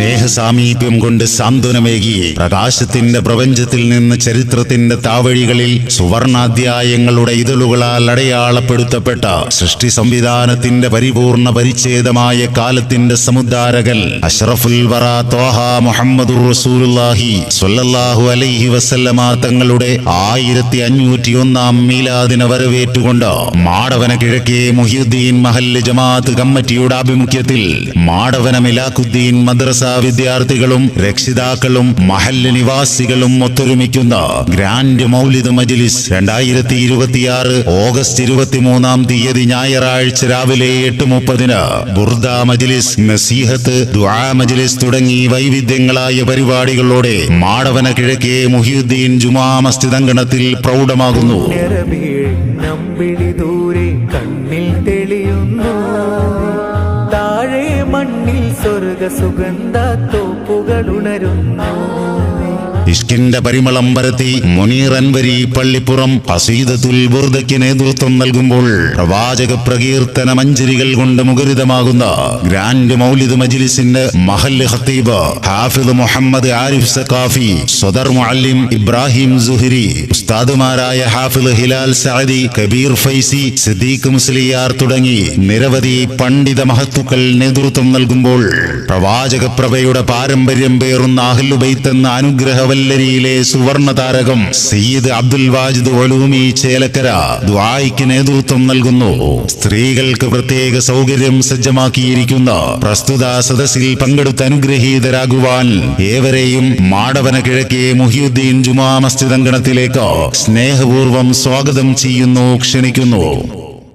സ്നേഹസാമീപ്യം കൊണ്ട് സാന്ത്വനമേകി പ്രകാശത്തിന്റെ പ്രപഞ്ചത്തിൽ നിന്ന് ചരിത്രത്തിന്റെ താവഴികളിൽ സുവർണാധ്യായങ്ങളുടെ ഇതളുകളാൽ അടയാളപ്പെടുത്തപ്പെട്ട സൃഷ്ടി സംവിധാനത്തിന്റെ പരിപൂർണ പരിച്ഛേദമായ കാലത്തിന്റെ സമുദ്ധാരകൻ അഷ്റഫുൽ വറ ത്വാഹ മുഹമ്മദുർ റസൂലുള്ളാഹി സ്വല്ലല്ലാഹു അലൈഹി വസല്ലമ തങ്ങളുടെ 1501 മീലാദിനെ വരവേറ്റുകൊണ്ട് മാടവന കിഴക്കേ മുഹിയുദ്ദീൻ മഹല്ല് ജമാഅത്ത് കമ്മിറ്റിയുടെ ആഭിമുഖ്യത്തിൽ മാടവന മിലാഖുദ്ദീൻ മദ്രസ വിദ്യാർത്ഥികളും രക്ഷിതാക്കളും മഹല്ല് നിവാസികളും ഒത്തൊരുമിക്കുന്ന ഗ്രാൻഡ് മൗലിദ് മജ്ലിസ് 2026 ഓഗസ്റ്റ് 23 ഞായറാഴ്ച രാവിലെ 8:30 ബുർദ മജ്ലിസ്, നസീഹത്ത്, ദുആ മജ്ലിസ് തുടങ്ങി വൈവിധ്യങ്ങളായ പരിപാടികളോടെ മാടവന കിഴക്കേ മുഹിയുദ്ദീൻ ജുമാ മസ്ജിദ് അങ്കണത്തിൽ പ്രൗഢമാകുന്നു. കണ്ണിൽ തെളിയുന്നു താഴെ മണ്ണിൽ സ്വർഗ സുഗന്ധ തോപ്പുകൾ ഉണരുന്നു. ഇഷ്കിന്റെ പരിമളം പരത്തി മുനീർ അൻവരി പള്ളിപ്പുറം ഖസീദത്തുൽ ബുർദയ്ക്ക് നേതൃത്വം നൽകുമ്പോൾ പ്രവാചക പ്രകീർത്തന മഞ്ജരികൾ കൊണ്ട് മുഖരിതമാകുന്ന ഗ്രാൻഡ് മൗലിദ് മജ്ലിസിന്റെ മഹല്ല് ഖത്തീബ് ഹാഫിദ് മുഹമ്മദ് ആരിഫ് സഖാഫി, സദർ മുഅല്ലിം ഇബ്രാഹിം സുഹരി, ഉസ്താദുമാരായ ഹാഫിദ് ഹിലാൽ സഅദി, കബീർ ഫൈസി, സിദ്ദീഖ് മുസ്ലിയാർ തുടങ്ങി നിരവധി പണ്ഡിത മഹത്തുക്കൾ നേതൃത്വം നൽകുമ്പോൾ പ്രവാചക പ്രഭയുടെ പാരമ്പര്യം പേറുന്ന അഹ്ലു ബൈത്ത് എന്ന അനുഗ്രഹവല്ലരിയിലെ സുവർണ താരകം സയ്യിദ് അബ്ദുൽ വാജിദ് ഒലൂമി ചേലക്കര ദുആയ്ക്ക് നേതൃത്വം നൽകുന്നു. സ്ത്രീകൾക്ക് പ്രത്യേക സൗകര്യം സജ്ജമാക്കിയിരിക്കുന്ന പ്രസ്തുത സദസ്സിൽ പങ്കെടുത്ത് അനുഗ്രഹീതരാകുവാൻ ഏവരെയും മാടവന കിഴക്കേ മുഹിയുദ്ദീൻ ജുമാ മസ്ജിദ് അങ്കണത്തിലേക്ക് സ്നേഹപൂർവ്വം സ്വാഗതം ചെയ്യുന്നു, ക്ഷണിക്കുന്നു.